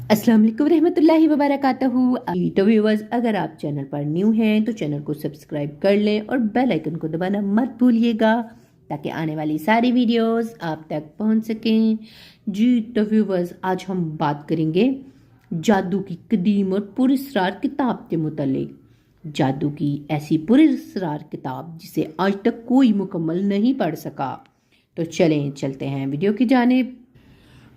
अस्सलाम वालेकुम रहमतुल्लाहि व बरकातहू। तो व्यूअर्स, अगर आप चैनल पर न्यू हैं तो चैनल को सब्सक्राइब कर लें और बेल आइकन को दबाना मत भूलिएगा ताकि आने वाली सारी वीडियोस आप तक पहुंच सकें। जी तो व्यूअर्स, आज हम बात करेंगे जादू की कदीम और पुरस्रार किताब के मुतालिक। जादू की ऐसी पुरस्रार किताब जिसे आज तक कोई मुकम्मल नहीं पढ़ सका। तो चलते हैं वीडियो की जानिब।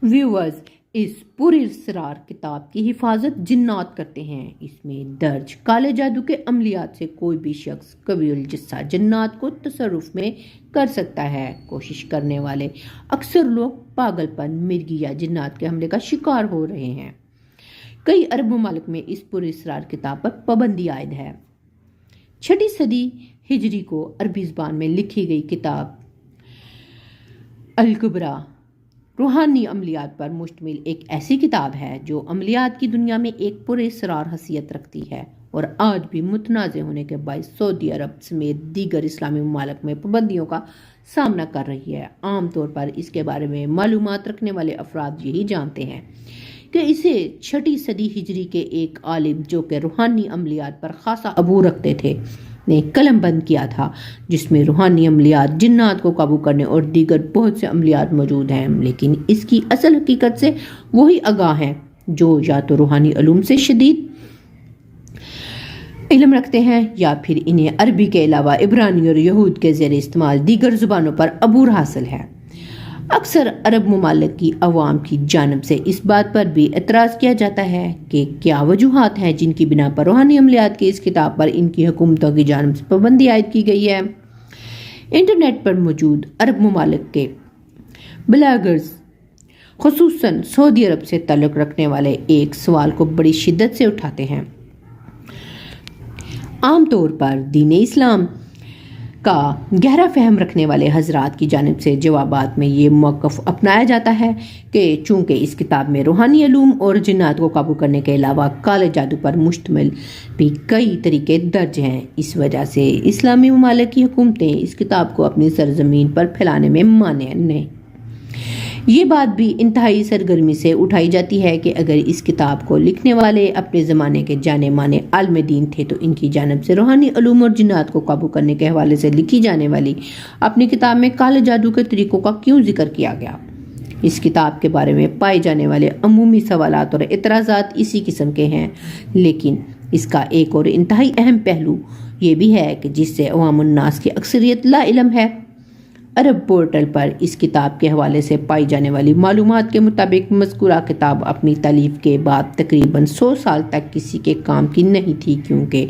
व्यूअर्स, इस पुरस्रार किताब की हिफाजत जिन्नात करते हैं। इसमें दर्ज काले जादू के अमलियात से कोई भी शख्स कवील जिस्सा जन्नात को तसरुफ में कर सकता है। कोशिश करने वाले अक्सर लोग पागलपन, मिर्गी या जिन्नात के हमले का शिकार हो रहे हैं। कई अरब ममालिक में इस पुरस्रार किताब पर पाबंदी आयद है। 6वीं सदी हिजरी को अरबी ज़बान में लिखी गई किताब अल कुबरा रूहानी अमलियात पर मुश्तमिल एक ऐसी किताब है जो अमलियात की दुनिया में एक पुरस्रार हसीयत रखती है और आज भी मुतनाज़ होने के बायस सऊदी अरब समेत दीगर इस्लामी ममालिक में पाबंदियों का सामना कर रही है। आम तौर पर इसके बारे में मालूमात रखने वाले अफराद यही जानते हैं कि इसे 6वीं सदी हिजरी के एक आलिम जो कि रूहानी अमलियात पर खासा अबू रखते थे ने कलम बंद किया था, जिसमें रूहानी अमलियात, जिन्नात को काबू करने और दीगर बहुत से अमलियात मौजूद हैं। लेकिन इसकी असल हकीकत से वही आगाह हैं जो या तो रूहानी उलूम से शदीद इल्म रखते हैं या फिर इन्हें अरबी के अलावा इब्रानी और यहूद के ज़ेर इस्तेमाल दीगर ज़ुबानों पर अबूर हासिल है। अक्सर अरब ममालिक की अवाम की जानिब से इस बात पर भी एतराज़ किया जाता है कि क्या वजूहात हैं जिनकी बिना पर रूहानी अमलियात की इस किताब पर इनकी हुकूमतों की जानिब से पाबंदी आयद की गई है। इंटरनेट पर मौजूद अरब ममालिक के ब्लॉगर्स खुसूसन सऊदी अरब से ताल्लुक़ रखने वाले एक सवाल को बड़ी शिद्दत से उठाते हैं। आम तौर पर दीन इस्लाम का गहरा फहम रखने वाले हजरात की जानिब से जवाबात में ये मौक़िफ़ अपनाया जाता है कि चूँकि इस किताब में रूहानी उलूम और जिन्नात को काबू करने के अलावा काले जादू पर मुश्तमिल भी कई तरीके दर्ज हैं, इस वजह से इस्लामी ममालिक की हुकूमतें इस किताब को अपनी सरजमीन पर फैलाने में माने नहीं। ये बात भी इंतहाई सरगर्मी से उठाई जाती है कि अगर इस किताब को लिखने वाले अपने ज़माने के जाने माने आलिम दीन थे तो इनकी जानिब से रूहानी उलूम और जिन्नात को काबू करने के हवाले से लिखी जाने वाली अपनी किताब में काले जादू के तरीक़ों का क्यों जिक्र किया गया। इस किताब के बारे में पाए जाने वाले अमूमी सवालात और एतराज़ात इसी किस्म के हैं, लेकिन इसका एक और इंतहाई अहम पहलू ये भी है कि जिससे अवामुन्नास की अक्सरियत ला इल्म है। अरब पोर्टल पर इस किताब के हवाले से पाई जाने वाली मालूमात के मुताबिक मज़कूरा किताब अपनी तालीफ के बाद तकरीबन 100 साल तक किसी के काम की नहीं थी, क्योंकि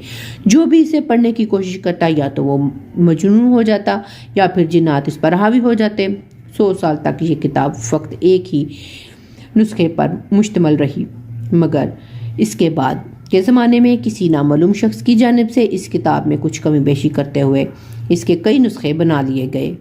जो भी इसे पढ़ने की कोशिश करता या तो वो मजनून हो जाता या फिर जिन्नात इस पर हावी हो जाते। 100 साल तक ये किताब फ़क्त एक ही नुस्खे पर मुश्तमिल रही, मगर इसके बाद के ज़माने में किसी नामालूम शख्स की जानिब से इस किताब में कुछ कमी बेशी करते हुए इसके कई नुस्खे बना लिए गए।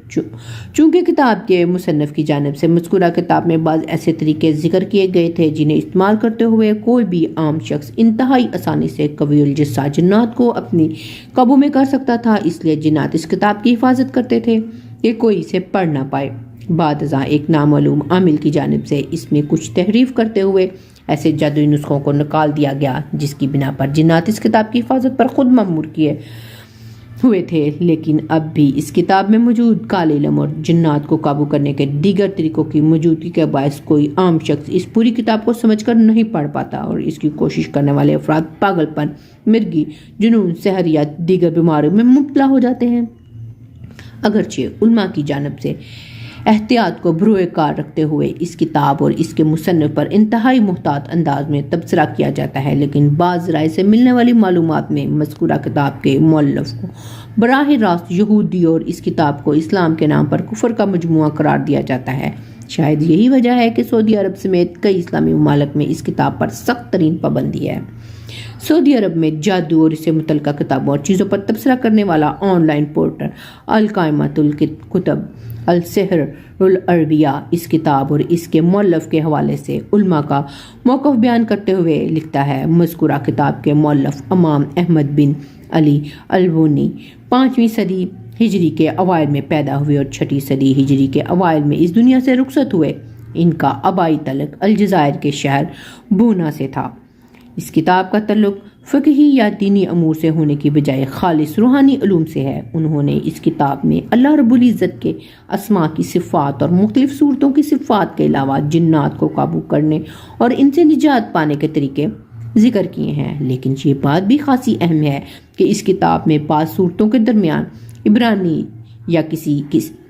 चूँकि किताब के मुसन्निफ़ की जानिब से मज़कूरा किताब में बाज़ ऐसे तरीके ज़िक्र किए गए थे जिन्हें इस्तेमाल करते हुए कोई भी आम शख्स इंतहाई आसानी से कवील जिस्सा जिन्नात को अपनी काबू में कर सकता था, इसलिए जिन्नात इस किताब की हिफाजत करते थे कि कोई इसे पढ़ ना पाए। बादज़ा एक नामालूम आमिल की जानिब से इसमें कुछ तहरीफ करते हुए ऐसे जादुई नुस्खों को निकाल दिया गया जिसकी बिना पर जिन्नात इस किताब की हिफाजत पर खुद मअमूर किए हुए थे। लेकिन अब भी इस किताब में मौजूद काले इल्म और जिन्नात को काबू करने के दीगर तरीकों की मौजूदगी के बायस कोई आम शख्स इस पूरी किताब को समझकर नहीं पढ़ पाता और इसकी कोशिश करने वाले अफराद पागलपन, मिर्गी, जुनून, सहर या दीगर बीमारियों में मुब्तला हो जाते हैं। अगरचे उलमा की जानिब से एहतियात को बरूए कार रखते हुए इस किताब और इसके मुसन्निफ़ पर इंतहाई मुहतात अंदाज में तबसरा किया जाता है, लेकिन बाज़ राय से मिलने वाली मालूमात में मज़कूरा किताब के मुअल्लिफ़ को बराह रास्त यहूदी और इस किताब को इस्लाम के नाम पर कुफर का मजमुआ करार दिया जाता है। शायद यही वजह है कि सऊदी अरब समेत कई इस्लामी ममालिक में इस किताब पर सख्त तरीन पाबंदी है। सऊदी अरब में जादू और इससे मुतल्लिक़ा किताबों और चीज़ों पर तबसरा करने वाला ऑनलाइन पोर्टल अल कायमतुल कुतब अल सहरुल अरबिया इस किताब और इसके मुअल्लिफ़ के हवाले से उलमा का मौक़िफ़ बयान करते हुए लिखता है। मज़कूरा किताब के मुअल्लिफ़ इमाम अहमद बिन अली अलबूनी 5वीं सदी हिजरी के अवाइल में पैदा हुए और 6वीं सदी हिजरी के अवाइल में इस दुनिया से रुखसत हुए। ان کا آبائی تعلق الجزائر کے شہر بونا سے تھا۔ اس کتاب کا تعلق فقہی یا دینی امور سے ہونے کی بجائے خالص روحانی علوم سے ہے۔ انہوں نے اس کتاب میں اللہ رب العزت کے اسماء کی صفات اور مختلف صورتوں کی صفات کے علاوہ جنات کو قابو کرنے اور ان سے نجات پانے کے طریقے ذکر کیے ہیں، لیکن یہ بات بھی خاصی اہم ہے کہ اس کتاب میں بعض صورتوں کے درمیان عبرانی یا کسی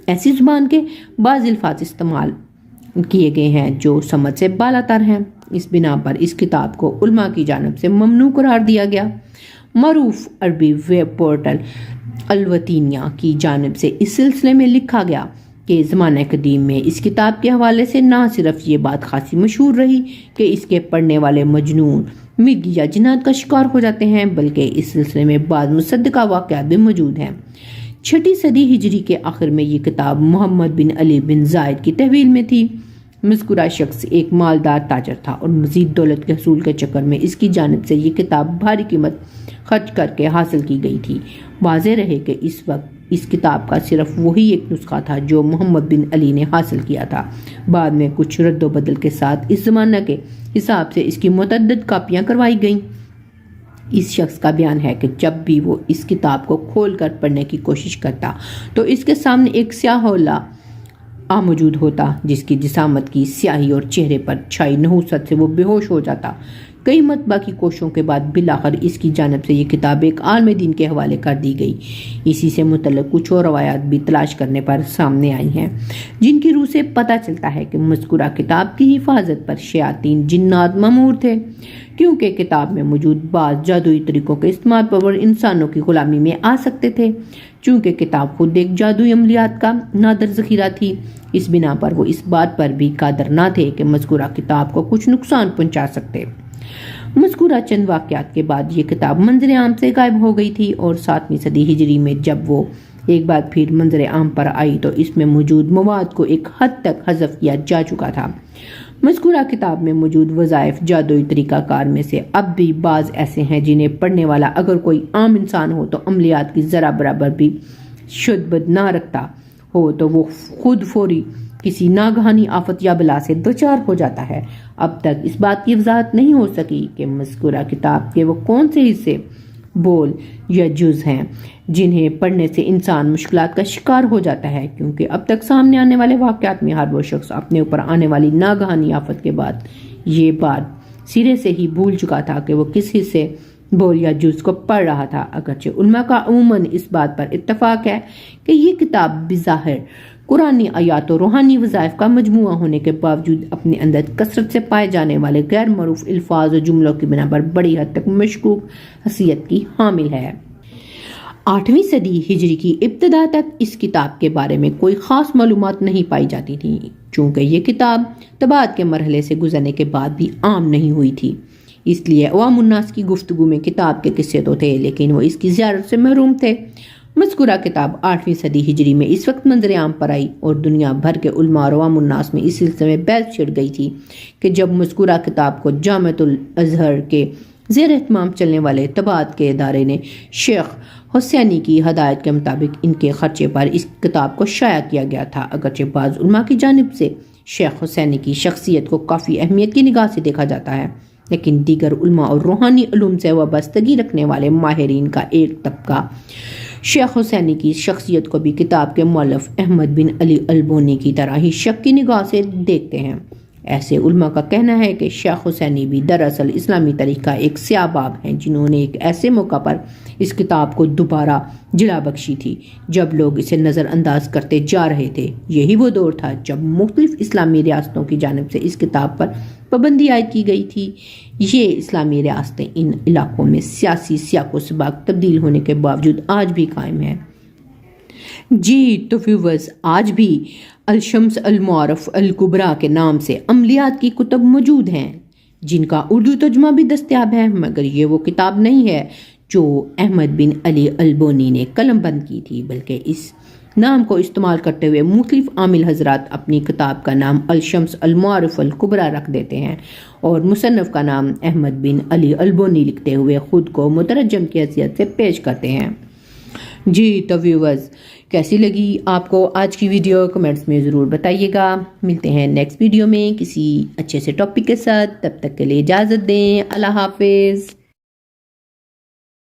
ایسی زبان کے بعض الفاظ استعمال کیے گئے ہیں جو سمجھ سے بالاتر ہیں۔ اس بنا پر اس کتاب کو علماء کی جانب سے ممنوع قرار دیا گیا۔ معروف عربی ویب پورٹل الوطنیہ کی جانب سے اس سلسلے میں لکھا گیا کہ زمانہ قدیم میں اس کتاب کے حوالے سے نہ صرف یہ بات خاصی مشہور رہی کہ اس کے پڑھنے والے مجنون، مرگ یا جنات کا شکار ہو جاتے ہیں، بلکہ اس سلسلے میں بعض مصدقہ واقعات بھی موجود ہیں۔ 6 صدی ہجری کے آخر میں یہ کتاب محمد بن علی بن زائد کی تحویل میں تھی۔ مذکورہ شخص ایک مالدار تاجر تھا اور مزید دولت کے حصول کے چکر میں اس کی جانب سے یہ کتاب بھاری قیمت خرچ کر کے حاصل کی گئی تھی۔ واضح رہے کہ اس وقت اس کتاب کا صرف وہی ایک نسخہ تھا جو محمد بن علی نے حاصل کیا تھا۔ بعد میں کچھ رد و بدل کے ساتھ اس زمانہ کے حساب سے اس کی متعدد کاپیاں کروائی گئیں۔ اس شخص کا بیان ہے کہ جب بھی وہ اس کتاب کو کھول کر پڑھنے کی کوشش کرتا تو اس کے سامنے ایک سیاہ ہولا موجود ہوتا جس کی جسامت کی سیاہی اور چہرے پر چھائی نحوست سے وہ بے ہوش ہو جاتا۔ کئی مرتبہ کی کوششوں کے بعد بالآخر اس کی جانب سے یہ کتاب ایک عالم دین کے حوالے کر دی گئی۔ اسی سے متعلق کچھ اور روایات بھی تلاش کرنے پر سامنے آئی ہیں جن کی روح سے پتہ چلتا ہے کہ مذکورہ کتاب کی حفاظت پر شیاطین جنات مامور تھے، کیونکہ کتاب میں موجود بعض جادوئی طریقوں کے استعمال پر انسانوں کی غلامی میں آ سکتے تھے۔ چونکہ کتاب خود ایک جادوئی عملیات کا نادر ذخیرہ تھی، اس بنا پر وہ اس بات پر بھی قادر نہ تھے کہ مذکورہ کتاب کو کچھ نقصان پہنچا سکتے۔ مذکورہ چند واقعات کے بعد یہ کتاب منظر عام سے غائب ہو گئی تھی اور 7ویں صدی ہجری میں جب وہ ایک بار پھر منظر عام پر آئی تو اس میں موجود مواد کو ایک حد تک حذف کیا جا چکا تھا۔ مذکورہ کتاب میں موجود وظائف جادوئی طریقہ کار میں سے اب بھی بعض ایسے ہیں جنہیں پڑھنے والا اگر کوئی عام انسان ہو تو عملیات کی ذرا برابر بھی شد بد نہ رکھتا ہو تو وہ خود فوری کسی ناگہانی آفت یا بلا سے دوچار ہو جاتا ہے۔ اب تک اس بات کی وضاحت نہیں ہو سکی کہ مذکورہ کتاب کے وہ کون سے حصے، بول یا جز ہیں جنہیں پڑھنے سے انسان مشکلات کا شکار ہو جاتا ہے، کیونکہ اب تک سامنے آنے والے واقعات میں ہر وہ شخص اپنے اوپر آنے والی ناگہانی آفت کے بعد یہ بات سرے سے ہی بھول چکا تھا کہ وہ کس حصے، بول یا جز کو پڑھ رہا تھا۔ اگرچہ علماء کا عموماً اس بات پر اتفاق ہے کہ یہ کتاب بظاہر قرآنی آیات و روحانی وظائف کا مجموعہ ہونے کے باوجود اپنے اندر کثرت سے پائے جانے والے غیر معروف الفاظ و جملوں کی بنا پر بڑی حد تک مشکوک حیثیت کی حامل ہے۔ 8ویں صدی ہجری کی ابتدا تک اس کتاب کے بارے میں کوئی خاص معلومات نہیں پائی جاتی تھیں، چونکہ یہ کتاب طباعت کے مرحلے سے گزرنے کے بعد بھی عام نہیں ہوئی تھی۔ اس لیے عوام الناس کی گفتگو میں کتاب کے قصے تو تھے، لیکن وہ اس کی زیارت سے محروم تھے۔ مذکورہ کتاب 8ویں صدی ہجری میں اس وقت منظر عام پر آئی اور دنیا بھر کے علماء اور عوام الناس میں اس سلسلے میں بحث چھڑ گئی تھی کہ جب مذکورہ کتاب کو جامعۃ الازہر کے زیر اہتمام چلنے والے طباعت کے ادارے نے شیخ حسینی کی ہدایت کے مطابق ان کے خرچے پر اس کتاب کو شائع کیا گیا تھا۔ اگرچہ بعض علماء کی جانب سے شیخ حسینی کی شخصیت کو کافی اہمیت کی نگاہ سے دیکھا جاتا ہے، لیکن دیگر علماء اور روحانی علوم سے وابستگی رکھنے والے ماہرین کا ایک طبقہ شیخ حسینی کی شخصیت کو بھی کتاب کے مؤلف احمد بن علی البونی کی طرح ہی شک کی نگاہ سے دیکھتے ہیں۔ ایسے علماء کا کہنا ہے کہ شیخ حسینی بھی دراصل اسلامی تاریخ کا ایک سیاہ باب ہیں جنہوں نے ایک ایسے موقع پر اس کتاب کو دوبارہ جلا بخشی تھی جب لوگ اسے نظر انداز کرتے جا رہے تھے۔ یہی وہ دور تھا جب مختلف اسلامی ریاستوں کی جانب سے اس کتاب پر پابندی عائد کی گئی تھی۔ یہ اسلامی ریاستیں ان علاقوں میں سیاسی سیاق و سباق تبدیل ہونے کے باوجود آج بھی قائم ہیں۔ جی تو ویورز، آج بھی الشمس المعارف الکبریٰ کے نام سے عملیات کی کتب موجود ہیں جن کا اردو ترجمہ بھی دستیاب ہے، مگر یہ وہ کتاب نہیں ہے جو احمد بن علی البونی نے قلم بند کی تھی، بلکہ اس نام کو استعمال کرتے ہوئے مختلف عامل حضرات اپنی کتاب کا نام الشمس المعارف الکبریٰ رکھ دیتے ہیں اور مصنف کا نام احمد بن علی البونی لکھتے ہوئے خود کو مترجم کی حیثیت سے پیش کرتے ہیں۔ جی تو ویورز، کیسی لگی آپ کو آج کی ویڈیو کمنٹس میں ضرور بتائیے گا. ملتے ہیں نیکسٹ ویڈیو میں کسی اچھے سے ٹاپک کے ساتھ. تب تک کے لیے اجازت دیں. اللہ حافظ.